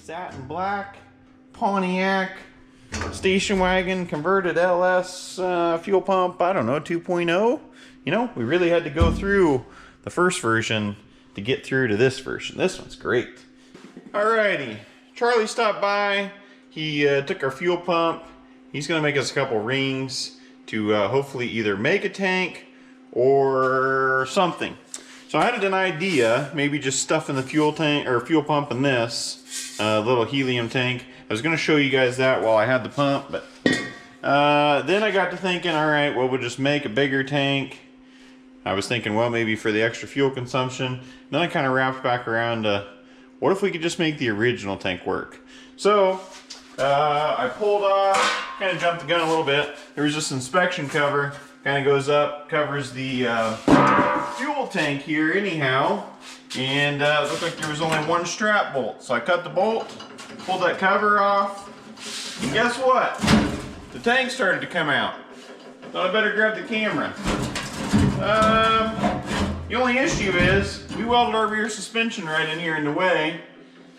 satin black Pontiac station wagon converted LS fuel pump, I don't know, 2.0. You know, we really had to go through the first version to get through to this version. This one's great. Alrighty, Charlie stopped by. He took our fuel pump. He's gonna make us a couple rings to hopefully either make a tank or something. So I had an idea, maybe just stuffing the fuel tank or fuel pump in this little helium tank. I was gonna show you guys that while I had the pump, but then I got to thinking, all right, well, we'll just make a bigger tank. I was thinking, well, maybe for the extra fuel consumption. Then I kind of wrapped back around to, what if we could just make the original tank work? So I pulled off, kind of jumped the gun a little bit. There was this inspection cover, kind of goes up, covers the fuel tank here anyhow. And it looked like there was only one strap bolt. So I cut the bolt, pulled that cover off, and guess what? The tank started to come out. Thought I better grab the camera. The only issue is we welded our rear suspension right in here in the way,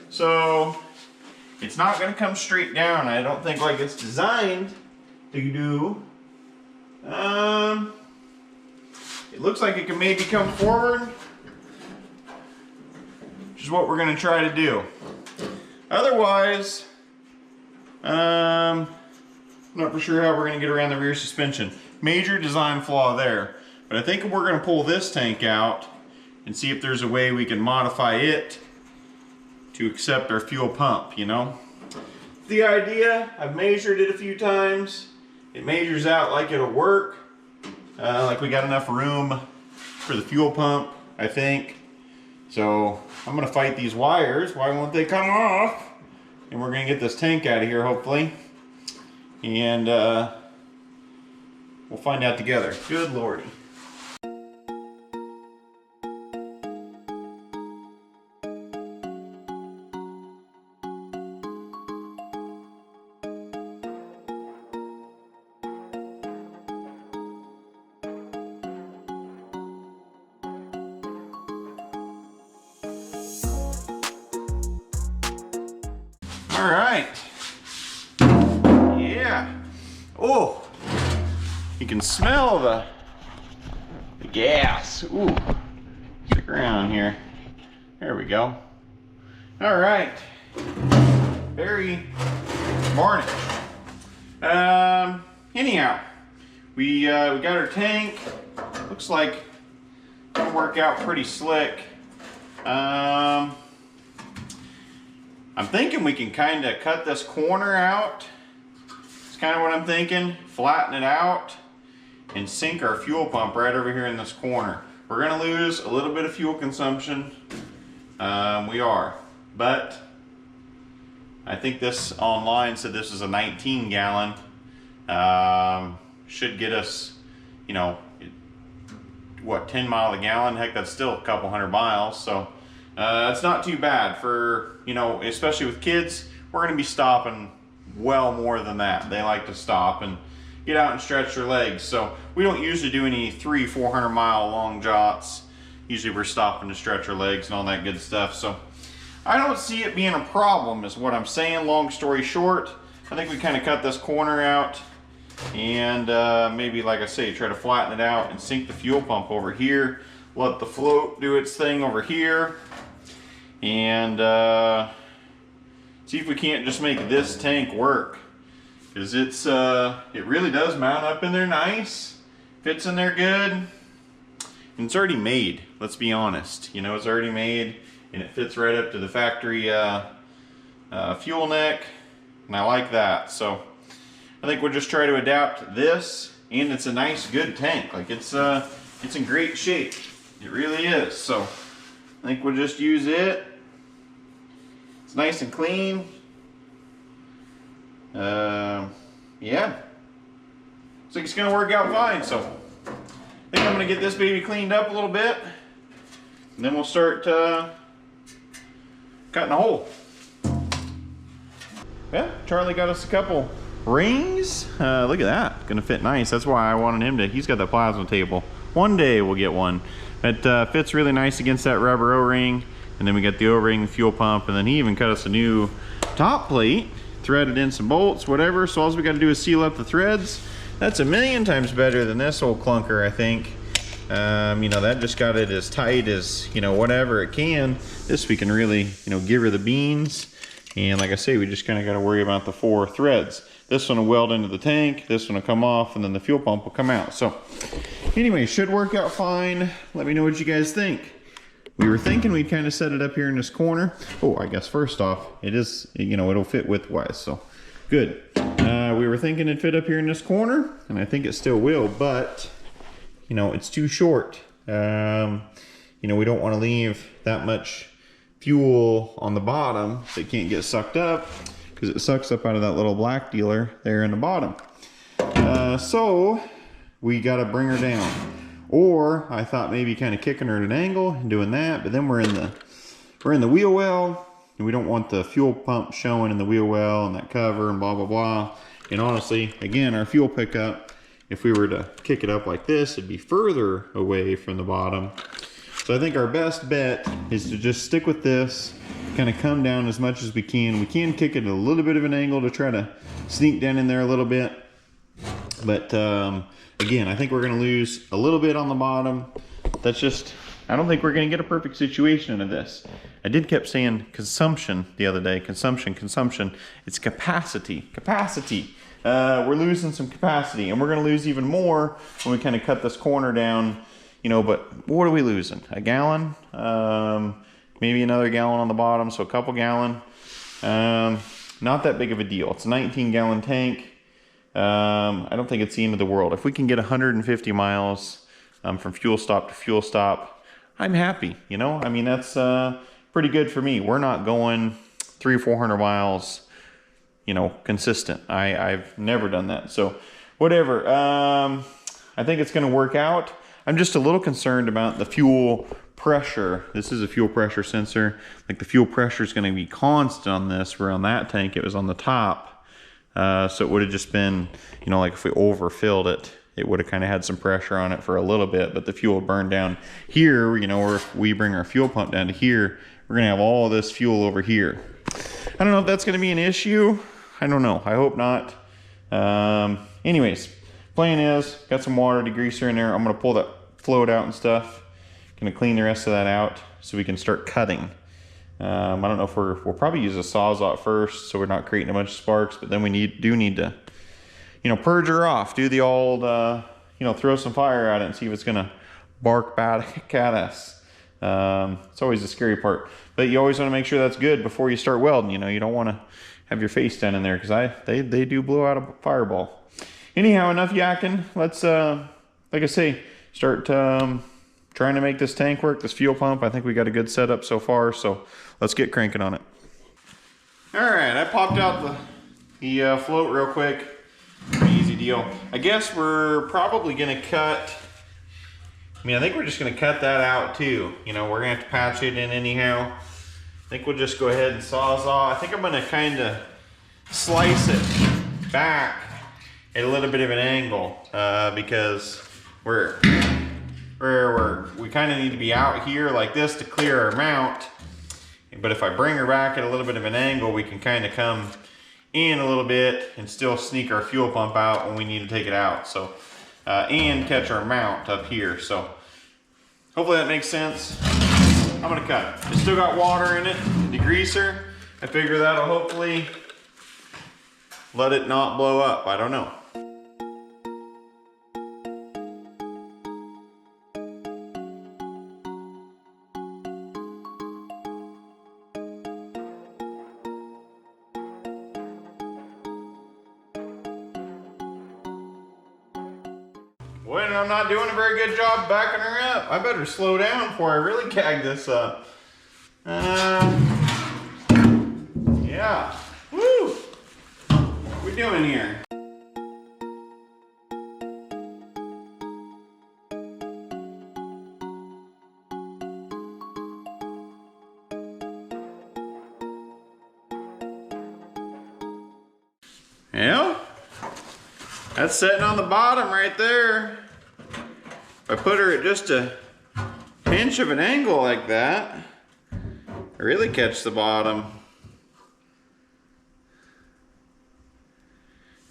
so it's not going to come straight down. I don't think like it's designed to do. It looks like it can maybe come forward, which is what we're going to try to do. Otherwise, not for sure how we're going to get around the rear suspension. Major design flaw there. But I think we're going to pull this tank out and see if there's a way we can modify it to accept our fuel pump, you know. The idea, I've measured it a few times. It measures out like it'll work. Like we got enough room for the fuel pump, I think. So I'm going to fight these wires. Why won't they come off? And we're going to get this tank out of here, hopefully. And we'll find out together. Good lordy. All right. Yeah. Oh, you can smell the gas. Ooh, stick around here. There we go. All right. Very morning. Anyhow, we got our tank. Looks like it'll work out pretty slick. I'm thinking we can kind of cut this corner out. It's kind of what I'm thinking. Flatten it out and sink our fuel pump right over here in this corner. We're going to lose a little bit of fuel consumption. We are. But I think this online said this is a 19 gallon. Should get us, you know, what, 10 miles a gallon? Heck, that's still a couple hundred miles. So it's not too bad for, you know, especially with kids. We're going to be stopping well more than that. They like to stop and get out and stretch their legs. So we don't usually do any 300-400 mile long jots. Usually we're stopping to stretch our legs and all that good stuff. So I don't see it being a problem is what I'm saying. Long story short, I think we kind of cut this corner out and maybe, like I say, try to flatten it out and sink the fuel pump over here. Let the float do its thing over here. And see if we can't just make this tank work, because it really does mount up in there nice, fits in there good, and it's already made. Let's be honest, you know, it's already made and it fits right up to the factory fuel neck, and I like that. So I think we'll just try to adapt this, and it's a nice good tank. Like it's in great shape. It really is. So I think we'll just use it. It's nice and clean. Yeah. Looks like it's gonna work out fine. So I think I'm gonna get this baby cleaned up a little bit, and then we'll start cutting a hole. Yeah, Charlie got us a couple rings. Look at that, gonna fit nice. That's why I wanted him to, he's got the plasma table. One day we'll get one. It fits really nice against that rubber O-ring. And then we got the O-ring, fuel pump, and then he even cut us a new top plate, threaded in some bolts, whatever. So all we got to do is seal up the threads. That's a million times better than this old clunker, I think. You know, that just got it as tight as, you know, whatever it can. This we can really, you know, give her the beans. And like I say, we just kind of got to worry about the 4 threads. This one will weld into the tank, this one will come off, and then the fuel pump will come out. So anyway, should work out fine. Let me know what you guys think. We were thinking we'd kind of set it up here in this corner. Oh, I guess first off, it is, you know, it'll fit widthwise, so good. We were thinking it'd fit up here in this corner, and I think it still will, but, you know, it's too short. You know, we don't want to leave that much fuel on the bottom that can't get sucked up, because it sucks up out of that little black dealer there in the bottom. So we got to bring her down. Or I thought maybe kind of kicking her at an angle and doing that, but then we're in the wheel well, and we don't want the fuel pump showing in the wheel well and that cover and blah blah blah. And honestly, again, our fuel pickup, if we were to kick it up like this, it'd be further away from the bottom. So I think our best bet is to just stick with this, kind of come down as much as we can. We can kick it at a little bit of an angle to try to sneak down in there a little bit, but again, I think we're going to lose a little bit on the bottom. That's just, I don't think we're going to get a perfect situation into this. I did kept saying consumption the other day. Consumption. It's capacity. We're losing some capacity, and we're going to lose even more when we kind of cut this corner down, you know, but what are we losing? A gallon? Maybe another gallon on the bottom, so a couple gallon. Not that big of a deal. It's a 19-gallon tank. I don't think it's the end of the world. If we can get 150 miles from fuel stop to fuel stop, I'm happy, you know? I mean, that's pretty good for me. We're not going 300 or 400 miles, you know, consistent. I've never done that. So whatever. I think it's going to work out. I'm just a little concerned about the fuel pressure. This is a fuel pressure sensor. Like the fuel pressure is going to be constant on this, where on that tank it was on the top. So it would have just been, you know, like if we overfilled it, it would have kind of had some pressure on it for a little bit, but the fuel would burn down here, you know, or if we bring our fuel pump down to here, we're going to have all this fuel over here. I don't know if that's going to be an issue. I don't know. I hope not. Anyways, plan is, got some water degreaser in there. I'm going to pull that float out and stuff. Going to clean the rest of that out so we can start cutting. I don't know if we'll probably use a Sawzall first, so we're not creating a bunch of sparks, but then we do need to, you know, purge her off, do the old, you know, throw some fire at it and see if it's going to bark back at us. It's always the scary part, but you always want to make sure that's good before you start welding. You know, you don't want to have your face down in there, because they do blow out a fireball. Anyhow, enough yakking. Let's, like I say, start trying to make this tank work, this fuel pump. I think we got a good setup so far, so let's get cranking on it. All right, I popped out the float real quick. Pretty easy deal. I guess we're probably gonna cut, I mean, I think we're just gonna cut that out too. You know, we're gonna have to patch it in anyhow. I think we'll just go ahead and Sawzall. I think I'm gonna kind of slice it back at a little bit of an angle, because we kind of need to be out here like this to clear our mount. But if I bring her back at a little bit of an angle, we can kind of come in a little bit and still sneak our fuel pump out when we need to take it out. So, and catch our mount up here. So hopefully that makes sense. I'm gonna cut. It's still got water in it, degreaser. I figure that'll hopefully let it not blow up. I don't know. Well, I'm not doing a very good job backing her up. I better slow down before I really gag this up. Yeah. Woo! What are we doing here? Yeah. That's sitting on the bottom right there. If I put her at just a pinch of an angle like that, really catch the bottom.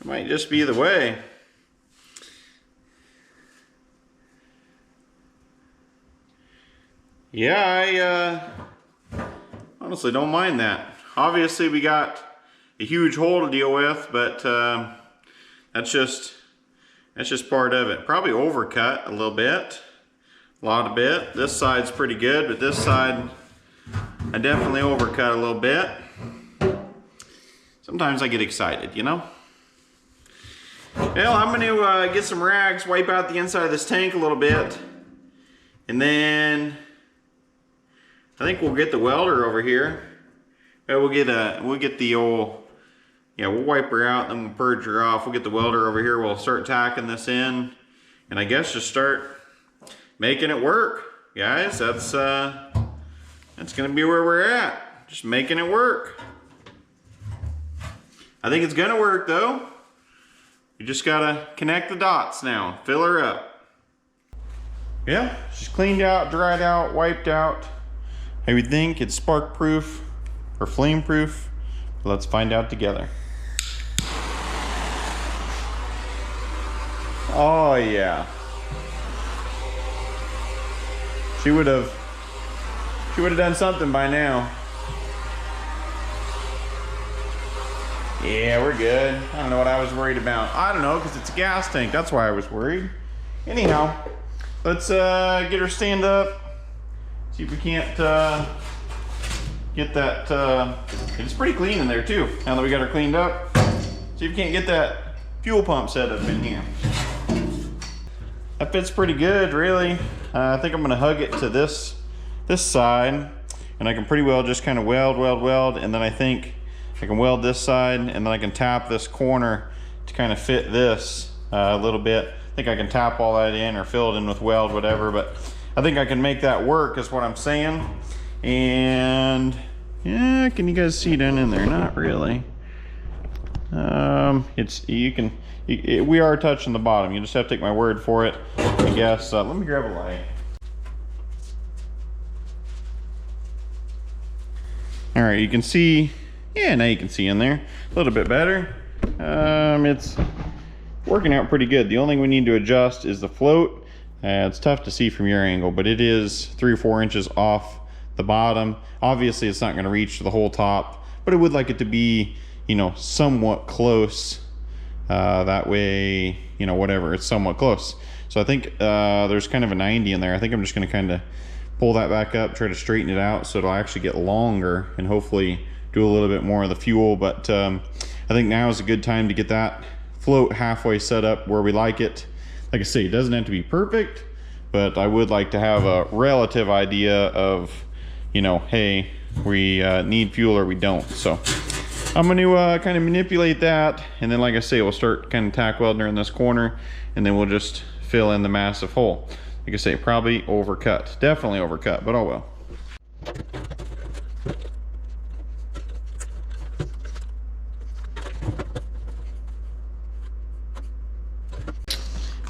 It might just be the way. Yeah, I honestly don't mind that. Obviously we got a huge hole to deal with, but that's just part of it. Probably overcut a little bit, a lot of bit. This side's pretty good, but this side I definitely overcut a little bit. Sometimes I get excited, you know? Well, I'm gonna get some rags, wipe out the inside of this tank a little bit, and then I think we'll get the welder over here. We'll get the old, yeah, we'll wipe her out, then we'll purge her off. We'll get the welder over here. We'll start tacking this in, and I guess just start making it work, guys. That's gonna be where we're at. Just making it work. I think it's gonna work though. You just gotta connect the dots now. Fill her up. Yeah, she's cleaned out, dried out, wiped out. I would think it's spark proof or flame proof. Let's find out together. Oh yeah. She would have done something by now. Yeah, we're good. I don't know what I was worried about. I don't know, because it's a gas tank. That's why I was worried. Anyhow, let's get her stand up. See if we can't get that. It's pretty clean in there too. Now that we got her cleaned up, see if we can't get that fuel pump set up in here. That fits pretty good, really. I think I'm gonna hug it to this side, and I can pretty well just kind of weld, and then I think I can weld this side, and then I can tap this corner to kind of fit this a little bit. I think I can tap all that in or fill it in with weld, whatever, but I think I can make that work is what I'm saying. And yeah, can you guys see down in there? Not really. We are touching the bottom. You just have to take my word for it, I guess. Let me grab a light. All right, you can see. Yeah, now you can see in there a little bit better. It's working out pretty good. The only thing we need to adjust is the float. It's tough to see from your angle, but it is 3 or 4 inches off the bottom. Obviously, it's not going to reach the whole top, but I would like it to be, you know, somewhat close. That way, you know, whatever, it's somewhat close. So I think there's kind of a 90 in there. I think I'm just going to kind of pull that back up, try to straighten it out so it'll actually get longer and hopefully do a little bit more of the fuel. But I think now is a good time to get that float halfway set up where we like it. Like I say, it doesn't have to be perfect, but I would like to have a relative idea of, you know, hey, we need fuel or we don't. So I'm going to kind of manipulate that, and then like I say, we'll start kind of tack welding her in this corner, and then we'll just fill in the massive hole. Like I say, probably overcut, definitely overcut, but oh well.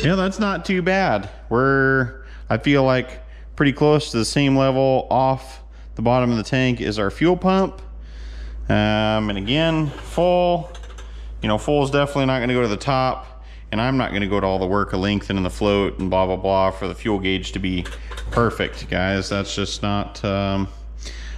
Yeah, that's not too bad. I feel like pretty close to the same level off the bottom of the tank is our fuel pump. And again, full, you know, full is definitely not going to go to the top, and I'm not going to go to all the work of lengthening the float and blah blah blah for the fuel gauge to be perfect, guys. That's just not I'm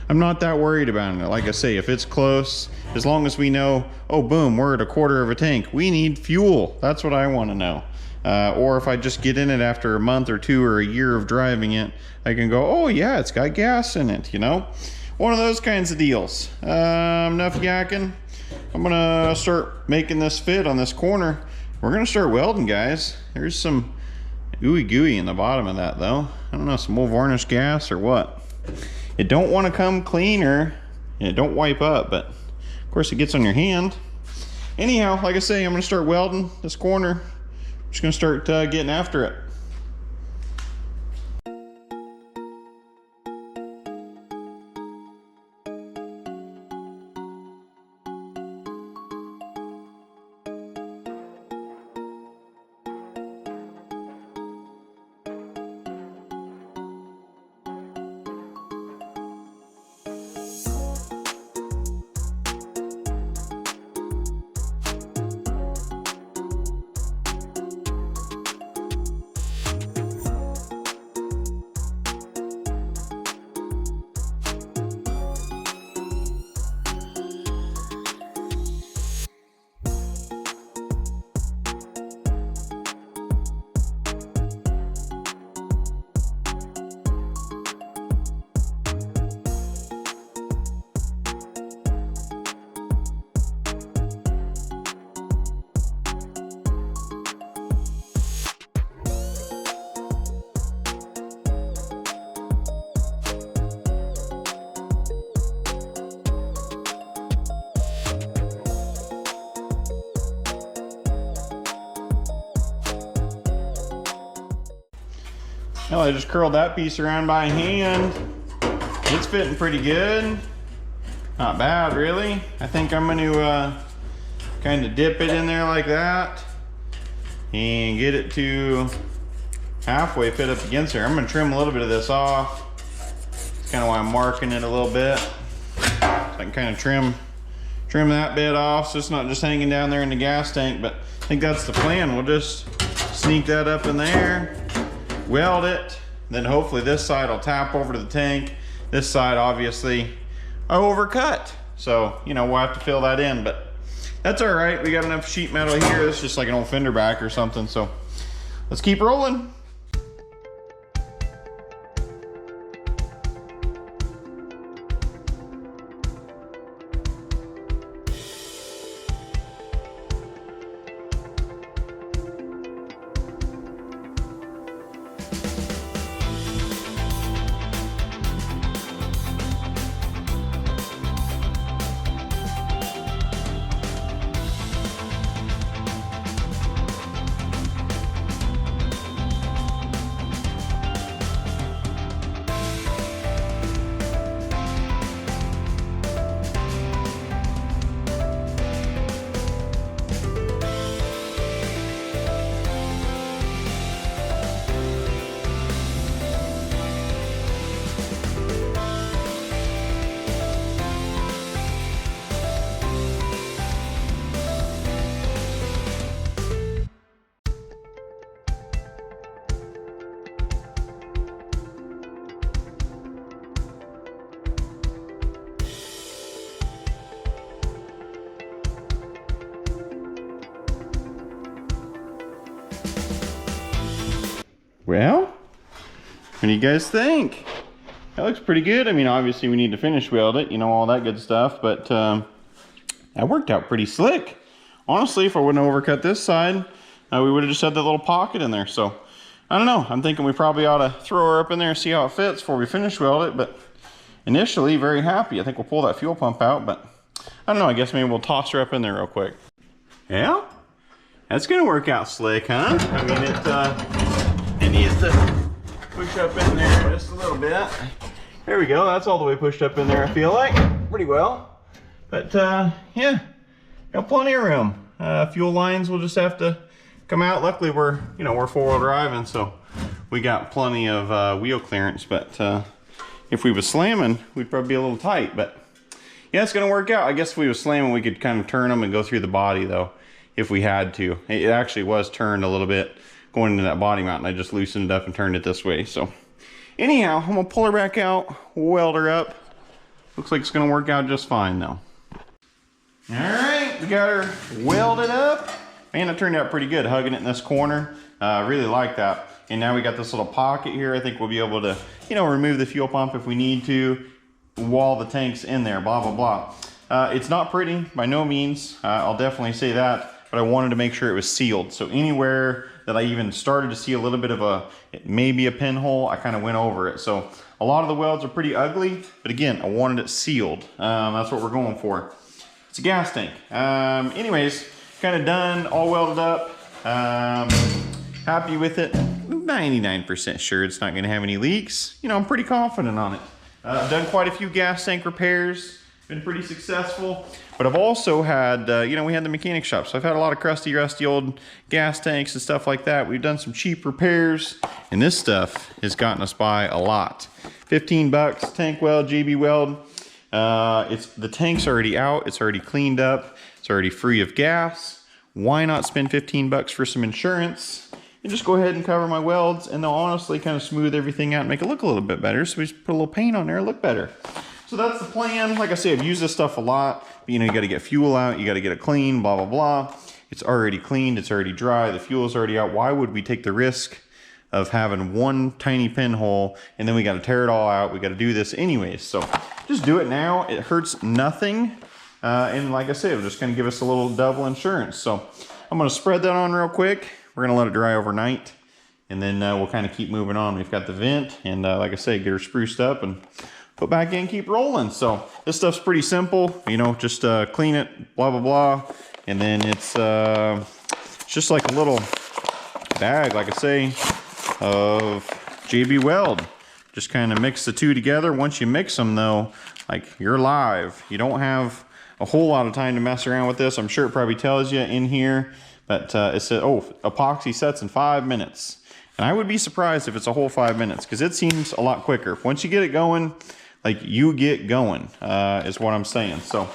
not that worried about it. Like I say, if it's close, as long as we know, oh boom, we're at a quarter of a tank, we need fuel. That's what I want to know. Or if I just get in it after a month or 2 or a year of driving it, I can go, oh yeah, it's got gas in it, you know? One of those kinds of deals. Enough yakking. I'm gonna start making this fit on this corner. We're gonna start welding, guys. There's some ooey gooey in the bottom of that though. I don't know, some more varnish gas or what. It don't want to come cleaner. It don't wipe up, but of course it gets on your hand. Anyhow, like I say, I'm gonna start welding this corner. Just gonna start getting after it. Well, I just curled that piece around by hand. It's fitting pretty good. Not bad, really. I think I'm going to kind of dip it in there like that and get it to halfway fit up against there. I'm going to trim a little bit of this off. That's kind of why I'm marking it a little bit. So I can kind of trim that bit off so it's not just hanging down there in the gas tank, but I think that's the plan. We'll just sneak that up in there, weld it, then hopefully this side will tap over to the tank. This side, obviously, I overcut. So, you know, we'll have to fill that in, but that's all right. We got enough sheet metal here. It's just like an old fender back or something. So let's keep rolling. Well, what do you guys think? That looks pretty good. I mean, obviously we need to finish weld it, you know, all that good stuff, but that worked out pretty slick. Honestly, if I wouldn't have overcut this side, we would have just had that little pocket in there. So, I don't know. I'm thinking we probably ought to throw her up in there and see how it fits before we finish weld it, but initially, very happy. I think we'll pull that fuel pump out, but I don't know. I guess maybe we'll toss her up in there real quick. Yeah, that's gonna work out slick, huh? I mean, it needs to push up in there just a little bit. There we go. That's all the way pushed up in there, I feel like. Pretty well. But yeah, got plenty of room. Fuel lines will just have to come out. Luckily, we're four-wheel driving, so we got plenty of wheel clearance. But if we was slamming, we'd probably be a little tight. But yeah, it's gonna work out. I guess if we was slamming, we could kind of turn them and go through the body, though, if we had to. It actually was turned a little bit going into that body mount, and I just loosened it up and turned it this way. So anyhow, I'm gonna pull her back out, weld her up. Looks like it's gonna work out just fine though. All right, we got her welded up. Man, it turned out pretty good, hugging it in this corner. Really like that. And now we got this little pocket here. I think we'll be able to, remove the fuel pump if we need to, wall the tanks in there, blah, blah, blah. It's not pretty, by no means. I'll definitely say that, but I wanted to make sure it was sealed. So anywhere that I even started to see a little bit of maybe a pinhole, I kind of went over it. So a lot of the welds are pretty ugly, but again, I wanted it sealed. That's what we're going for. It's a gas tank. Anyways, kind of done, all welded up. Happy with it. 99% sure it's not gonna have any leaks. I'm pretty confident on it. I've done quite a few gas tank repairs, been pretty successful. But I've also had, we had the mechanic shop, so I've had a lot of crusty, rusty old gas tanks and stuff like that. We've done some cheap repairs, and this stuff has gotten us by a lot. 15 bucks, tank weld, GB weld. The tank's already out, it's already cleaned up, it's already free of gas. Why not spend 15 bucks for some insurance and just go ahead and cover my welds, and they'll honestly kind of smooth everything out and make it look a little bit better. So we just put a little paint on there, look better. So that's the plan. Like I say, I've used this stuff a lot, but you got to get fuel out, you got to get it clean, blah, blah, blah. It's already cleaned, it's already dry, the fuel's already out. Why would we take the risk of having one tiny pinhole and then we got to tear it all out? We got to do this anyways. So just do it now. It hurts nothing. And like I said, it'll just kind of give us a little double insurance. So I'm going to spread that on real quick. We're going to let it dry overnight, and then we'll kind of keep moving on. We've got the vent, and like I say, get her spruced up and put back in, keep rolling. So this stuff's pretty simple, just clean it, blah, blah, blah. And then it's just like a little bag, like I say, of JB Weld. Just kind of mix the two together. Once you mix them though, like, you're live. You don't have a whole lot of time to mess around with this. I'm sure it probably tells you in here, but it said, oh, epoxy sets in 5 minutes. And I would be surprised if it's a whole 5 minutes, because it seems a lot quicker. Once you get it going, like, you get going, is what I'm saying. So,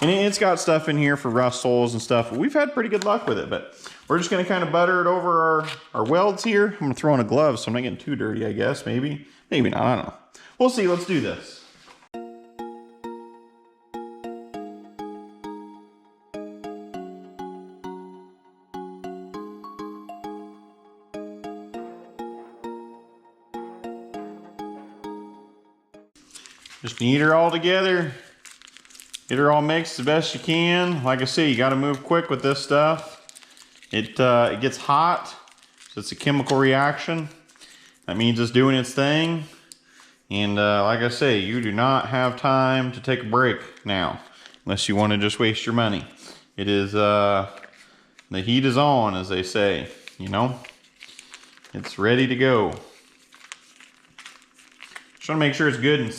and it's got stuff in here for rust holes and stuff. We've had pretty good luck with it, but we're just gonna kind of butter it over our welds here. I'm gonna throw on a glove so I'm not getting too dirty, I guess, maybe. Maybe not, I don't know. We'll see, let's do this. Just knead her all together. Get her all mixed the best you can. Like I say, you gotta move quick with this stuff. It gets hot, so it's a chemical reaction. That means it's doing its thing. And like I say, you do not have time to take a break now, unless you wanna just waste your money. It is, the heat is on, as they say, you know? It's ready to go. Just wanna make sure it's good and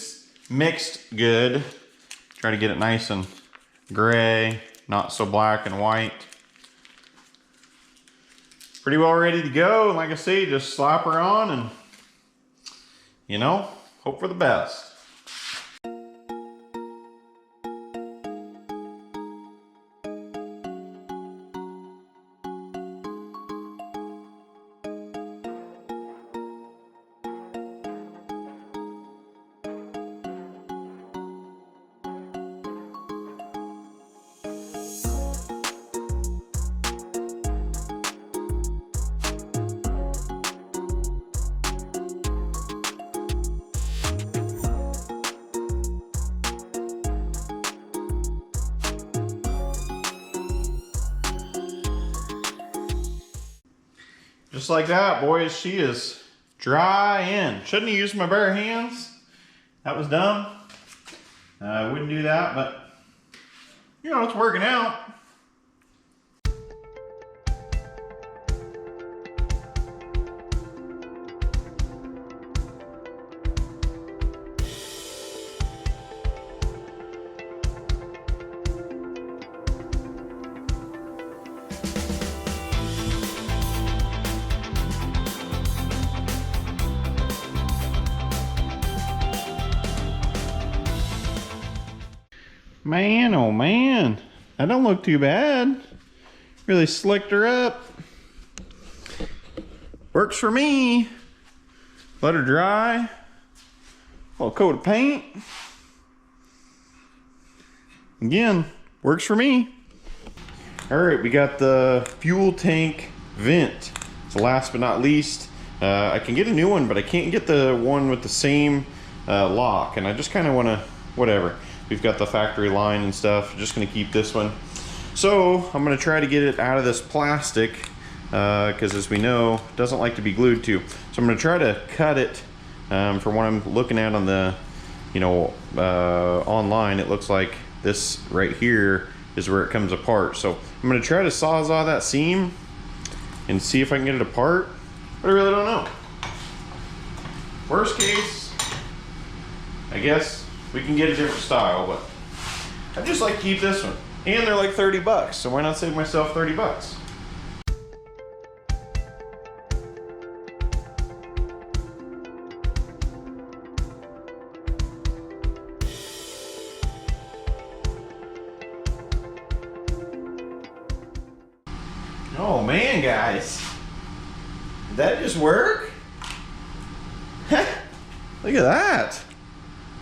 mixed good. Try to get it nice and gray, not so black and white. Pretty well ready to go. And like I say, just slap her on and, you know, hope for the best. Just like that, boys, she is dry in. Shouldn't have used my bare hands. That was dumb. I wouldn't do that, but you know, it's working out. Man, oh man, that don't look too bad. Really slicked her up. Works for me. Let her dry. A little coat of paint. Again, works for me. All right, we got the fuel tank vent. So last but not least, I can get a new one, but I can't get the one with the same lock. And I just kind of want to, whatever. We've got the factory line and stuff. Just gonna keep this one. So I'm gonna try to get it out of this plastic because as we know, it doesn't like to be glued to. So I'm gonna try to cut it from what I'm looking at on the, you know, online. It looks like this right here is where it comes apart. So I'm gonna try to sawzall that seam and see if I can get it apart, but I really don't know. Worst case, I guess we can get a different style, but I'd just like to keep this one. And they're like 30 bucks, so why not save myself 30 bucks? Oh man, guys. Did that just work? Look at that.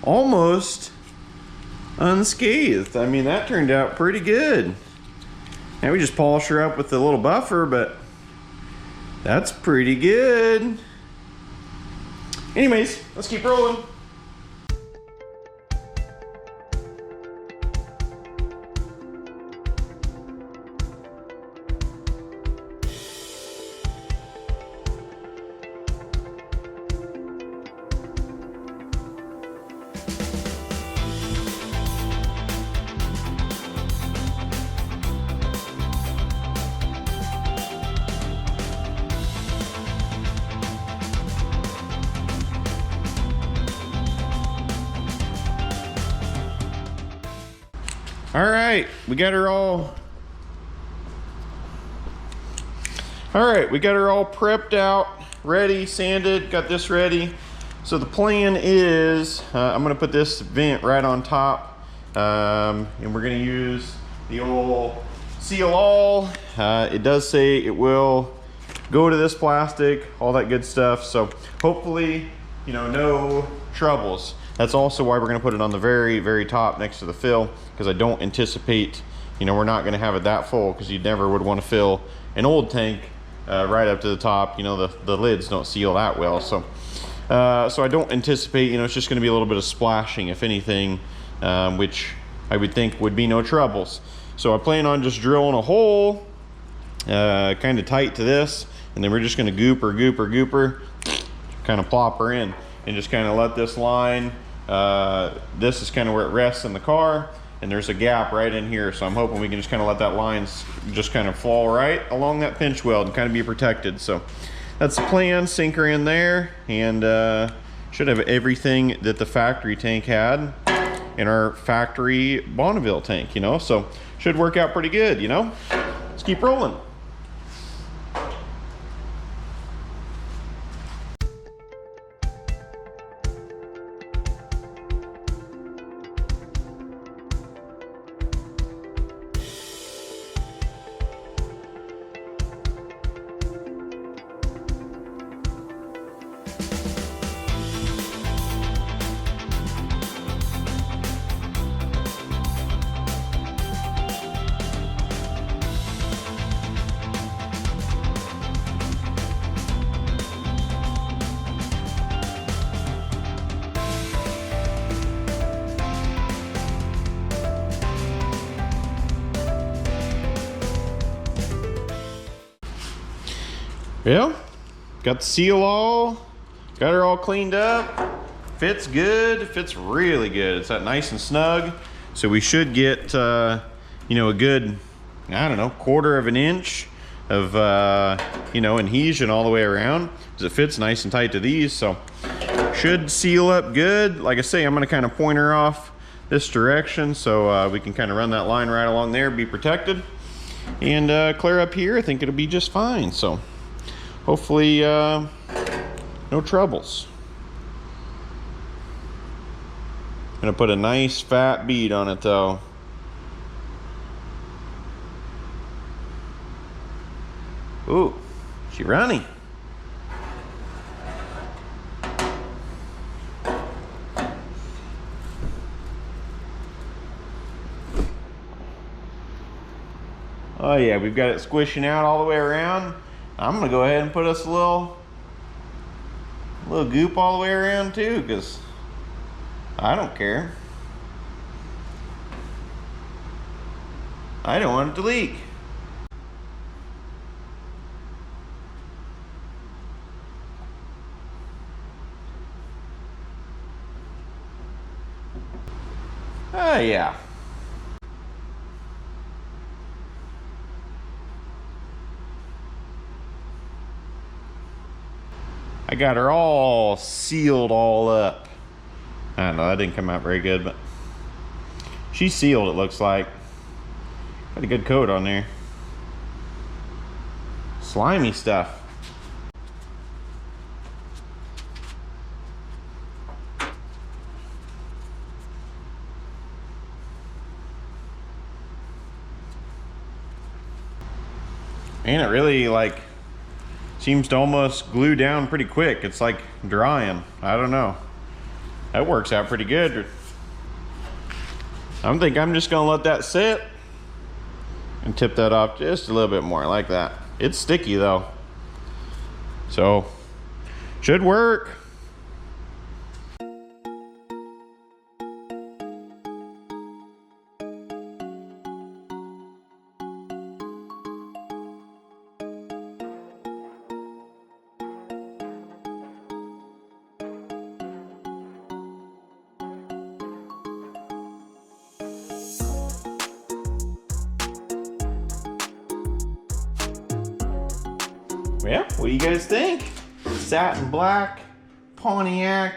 Almost unscathed. I mean, that turned out pretty good. Now we just polish her up with a little buffer, but that's pretty good. Anyways, let's keep rolling. All right, we got her all. All right, we got her all prepped out, ready, sanded, got this ready. So the plan is, I'm gonna put this vent right on top, and we're gonna use the old Seal All. It does say it will go to this plastic, all that good stuff. So hopefully, you know, no troubles. That's also why we're gonna put it on the very, very top next to the fill, because I don't anticipate, you know, we're not gonna have it that full, because you never would wanna fill an old tank right up to the top. You know, the lids don't seal that well. So I don't anticipate, you know, it's just gonna be a little bit of splashing, if anything, which I would think would be no troubles. So I plan on just drilling a hole kind of tight to this, and then we're just gonna gooper, kind of plop her in, and just kind of let this line, this is kind of where it rests in the car, and there's a gap right in here. So I'm hoping we can just kind of let that line just kind of fall right along that pinch weld and kind of be protected. So that's the plan. Sink her in there, and should have everything that the factory tank had in our factory Bonneville tank, you know, so should work out pretty good, you know. Let's keep rolling. Yeah, got the seal all, got her all cleaned up, fits good, fits really good. It's that nice and snug. So we should get, you know, a good, I don't know, 1/4 of an inch of, you know, adhesion all the way around, because it fits nice and tight to these. So should seal up good. Like I say, I'm gonna kind of point her off this direction, so we can kind of run that line right along there, be protected, and clear up here. I think it'll be just fine. So hopefully no troubles. I'm gonna put a nice fat bead on it though. Ooh, she running. Oh yeah, we've got it squishing out all the way around. I'm gonna go ahead and put us a little goop all the way around too, because I don't care. I don't want it to leak. Oh yeah. I got her all sealed all up. I don't know, that didn't come out very good, but she's sealed, it looks like. Got a good coat on there. Slimy stuff. And it really like seems to almost glue down pretty quick. It's like drying. I don't know. That works out pretty good. I think I'm just gonna let that sit and tip that off just a little bit more like that. It's sticky though, so should work. Yeah, what do you guys think? Satin black, Pontiac,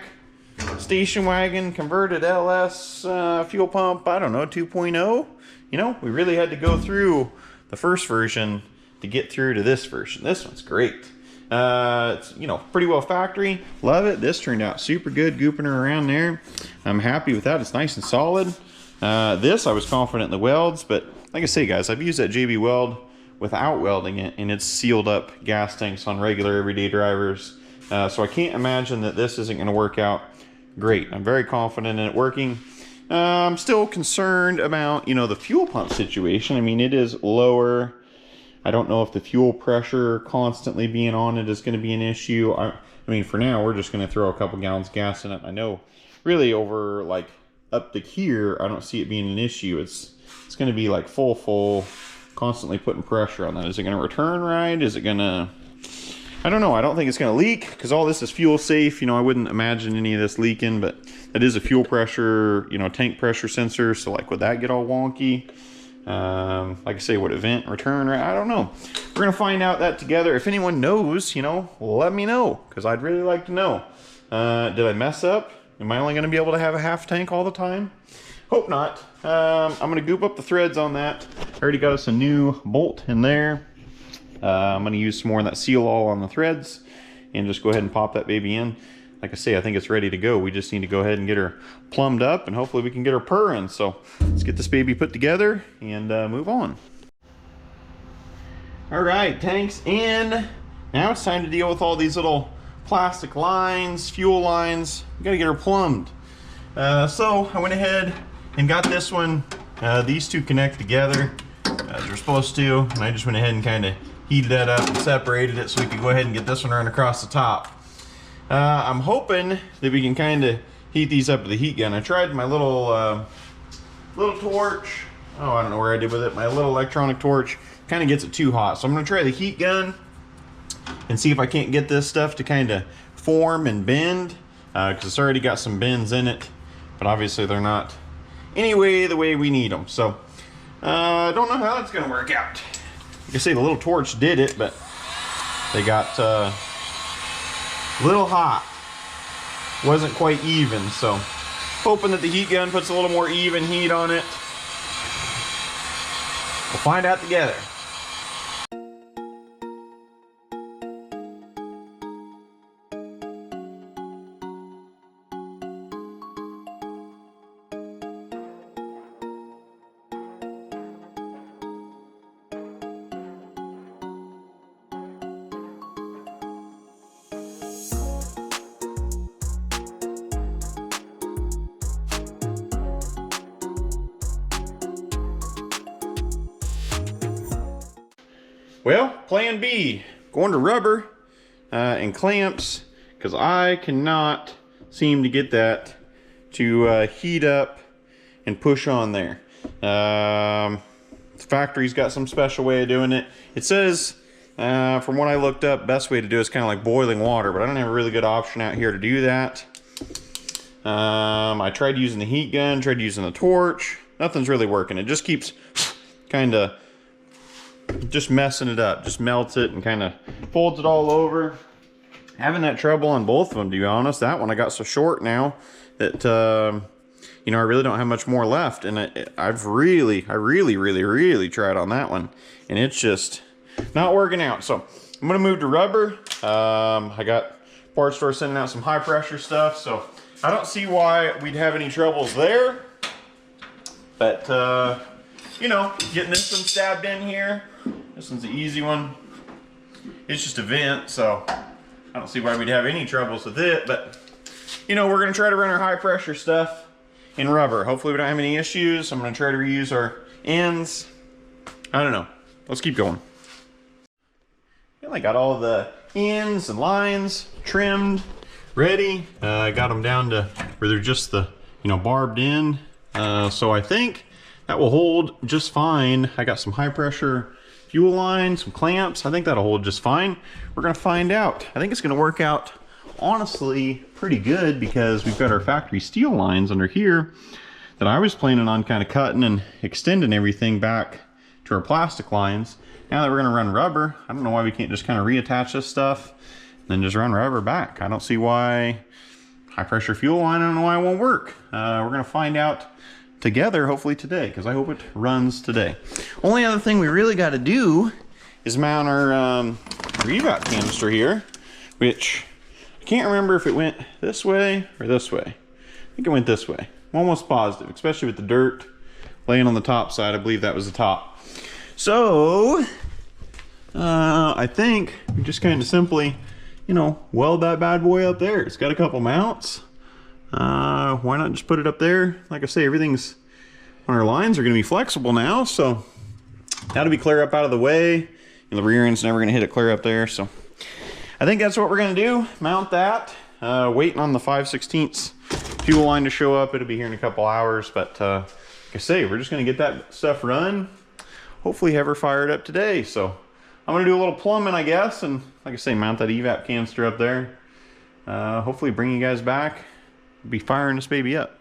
station wagon, converted LS fuel pump, I don't know, 2.0. you know, we really had to go through the first version to get through to this version. This one's great. It's, you know, pretty well factory. Love it. This turned out super good, gooping her around there. I'm happy with that. It's nice and solid. This, I was confident in the welds, but like I say, guys, I've used that JB weld without welding it, and it's sealed up gas tanks on regular everyday drivers. So I can't imagine that this isn't going to work out great. I'm very confident in it working. I'm still concerned about, you know, the fuel pump situation. I mean, it is lower. I don't know if the fuel pressure constantly being on it is going to be an issue. I mean, for now, we're just going to throw a couple gallons of gas in it. I know really over like up to here, I don't see it being an issue. It's going to be like full, constantly putting pressure on that. Is it going to return right? Is it going to... I don't know. I don't think it's going to leak because all this is fuel safe. You know, I wouldn't imagine any of this leaking, but that is a fuel pressure, you know, tank pressure sensor. So like, would that get all wonky? Like I say, would it vent, return? I don't know. We're going to find out that together. If anyone knows, you know, let me know because I'd really like to know. Did I mess up? Am I only going to be able to have a half tank all the time? Hope not. I'm going to goop up the threads on that. I already got us a new bolt in there. I'm going to use some more of that seal all on the threads and just go ahead and pop that baby in. Like I say, I think it's ready to go. We just need to go ahead and get her plumbed up, and hopefully we can get her purring. So let's get this baby put together and move on. All right, tank's in. Now it's time to deal with all these little plastic lines, fuel lines. We got to get her plumbed. So I went ahead and got this one. These two connect together as they're supposed to, and I just went ahead and kind of heated that up and separated it so we could go ahead and get this one run across the top. I'm hoping that we can kind of heat these up with the heat gun. I tried my little torch. Oh, I don't know where I did with it. My little electronic torch kind of gets it too hot. So I'm going to try the heat gun and see if I can't get this stuff to kind of form and bend, because it's already got some bends in it, but obviously they're not anyway the way we need them. So I don't know how that's going to work out. Like I say, the little torch did it, but they got a little hot. Wasn't quite even, so hoping that the heat gun puts a little more even heat on it. We'll find out together. Well, plan B, going to rubber and clamps, because I cannot seem to get that to heat up and push on there. The factory's got some special way of doing it. It says, from what I looked up, best way to do it is kind of like boiling water, but I don't have a really good option out here to do that. I tried using the heat gun, tried using the torch. Nothing's really working. It just keeps kind of just messing it up, just melts it and kind of folds it all over. Having that trouble on both of them, to be honest. That one I got so short now that you know, I really don't have much more left, and I really tried on that one, and it's just not working out. So I'm gonna move to rubber. I got parts store sending out some high pressure stuff, so I don't see why we'd have any troubles there. But you know, getting this one stabbed in here. This one's the easy one. It's just a vent, so I don't see why we'd have any troubles with it. But you know, we're gonna try to run our high pressure stuff in rubber. Hopefully we don't have any issues. I'm gonna try to reuse our ends. I don't know. Let's keep going. I got all the ends and lines trimmed, ready. I got them down to where they're just the, you know, barbed in. So I think that will hold just fine. I got some high pressure fuel lines, some clamps. I think that'll hold just fine. We're gonna find out. I think it's gonna work out honestly pretty good, because we've got our factory steel lines under here that I was planning on kind of cutting and extending everything back to our plastic lines. Now that we're gonna run rubber, I don't know why we can't just kind of reattach this stuff and then just run rubber back. I don't see why high pressure fuel line, I don't know why it won't work. We're gonna find out together, hopefully today, because I hope it runs today. Only other thing we really got to do is mount our evap canister here, which I can't remember if it went this way or this way. I think it went this way. I'm almost positive, especially with the dirt laying on the top side. I believe that was the top. So I think we just kind of simply, you know, weld that bad boy up there. It's got a couple mounts. Why not just put it up there? Like I say, everything's on our lines are going to be flexible now, so that'll be clear up out of the way. And the rear end's never going to hit it clear up there. So I think that's what we're going to do. Mount that. Waiting on the 5/16 fuel line to show up. It'll be here in a couple hours, but like I say, we're just going to get that stuff run. Hopefully have her fired up today. So I'm going to do a little plumbing, I guess, and like I say, mount that evap canister up there. Hopefully bring you guys back. Be firing this baby up.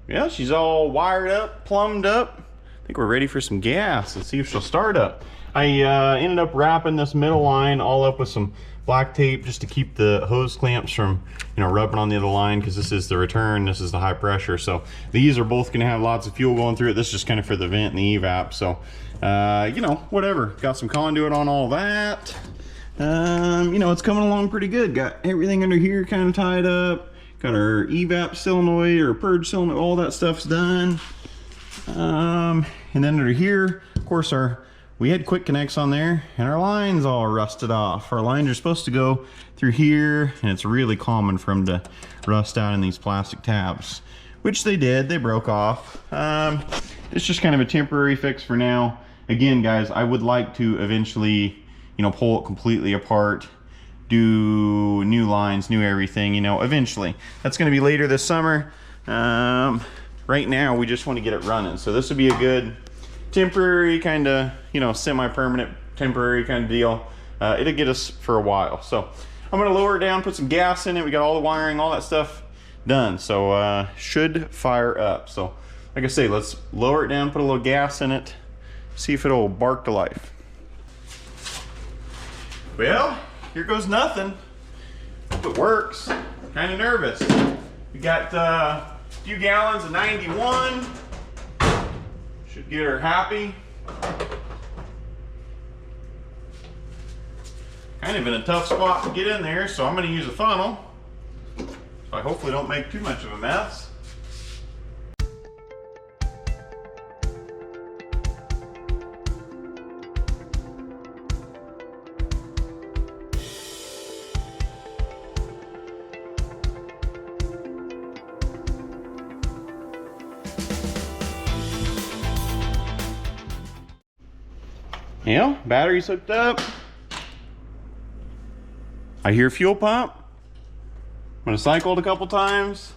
Yeah, she's all wired up, plumbed up. I think we're ready for some gas. Let's see if she'll start up. I ended up wrapping this middle line all up with some black tape just to keep the hose clamps from, you know, rubbing on the other line, because this is the return, this is the high pressure. So these are both gonna have lots of fuel going through it. This is just kind of for the vent and the evap. So, you know, whatever. Got some conduit on all that. You know, it's coming along pretty good. Got everything under here kind of tied up. Got our evap solenoid or purge solenoid, all that stuff's done. And then under here, of course, we had quick connects on there and our line's all rusted off. Our lines are supposed to go through here, and it's really common for them to rust out in these plastic tabs, which they did, they broke off. It's just kind of a temporary fix for now. Again, guys, I would like to eventually, you know, pull it completely apart, do new lines, new everything, you know, eventually. That's going to be later this summer. Right now we just want to get it running, so this would be a good temporary kind of, you know, semi-permanent temporary kind of deal. It'll get us for a while. So I'm going to lower it down, put some gas in it. We got all the wiring, all that stuff done, so should fire up. So like I say, let's lower it down, put a little gas in it, see if it'll bark to life. Well, here goes nothing. Hope it works. Kind of nervous. We got a few gallons of 91. Should get her happy. Kind of in a tough spot to get in there, so I'm going to use a funnel. So I hopefully don't make too much of a mess. Yeah, battery's hooked up. I hear fuel pump. I'm gonna cycle it a couple times.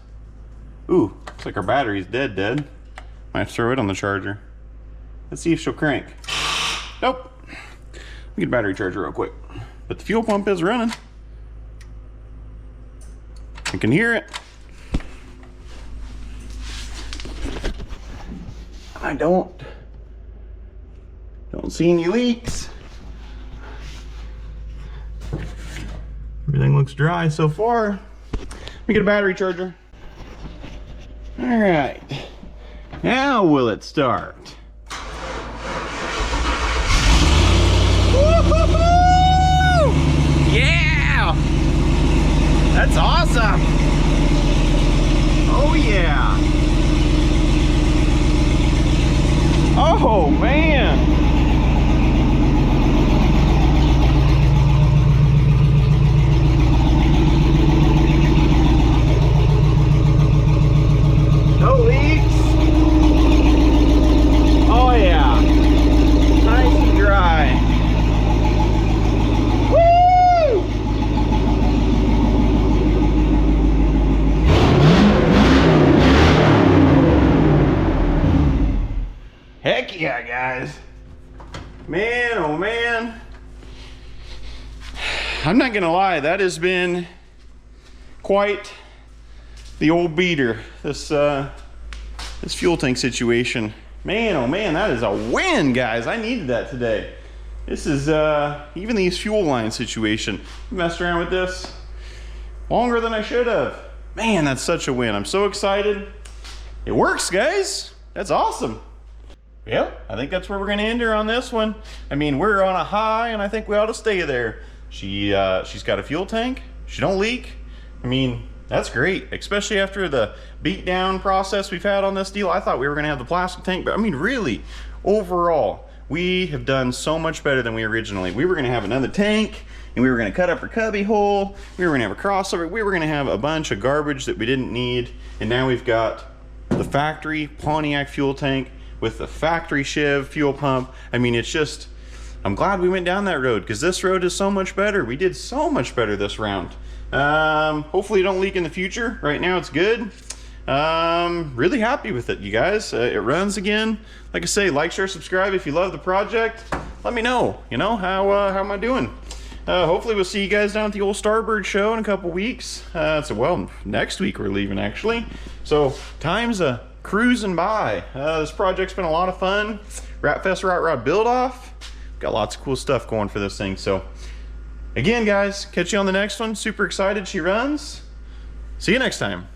Ooh, looks like our battery's dead. Might throw it on the charger. Let's see if she'll crank. Nope. Let me get a battery charger real quick. But the fuel pump is running. I can hear it. I don't see any leaks. Everything looks dry so far. Let me get a battery charger. All right, now will it start? Woo-hoo-hoo! Yeah! That's awesome! Oh yeah! Oh man! guys. Man, oh man. I'm not gonna lie, that has been quite the old beater. This fuel tank situation. Man, oh man, that is a win, guys. I needed that today. This is, even these fuel line situation. Messed around with this longer than I should have. Man, that's such a win. I'm so excited. It works, guys. That's awesome. Yep, I think that's where we're gonna end her on this one. I mean, we're on a high and I think we ought to stay there. She's got a fuel tank. She don't leak. I mean, that's great, especially after the beat down process we've had on this deal. I thought we were gonna have the plastic tank, but I mean, really, overall, we have done so much better than we originally. We were gonna have another tank, and we were gonna cut up her cubby hole, we were gonna have a crossover, we were gonna have a bunch of garbage that we didn't need, and now we've got the factory Pontiac fuel tank with the factory Chev fuel pump. I mean, it's just, I'm glad we went down that road, because this road is so much better. We did so much better this round. Hopefully it don't leak in the future. Right now it's good. Really happy with it, you guys. It runs again. Like I say, like, share, subscribe if you love the project. Let me know, you know, how am I doing? Hopefully we'll see you guys down at the old Starbird show in a couple weeks. Well, next week we're leaving, actually. So time's cruising by. This project's been a lot of fun. Ratfest Rat Rod build off. Got lots of cool stuff going for this thing. So again, guys, catch you on the next one. Super excited she runs. See you next time.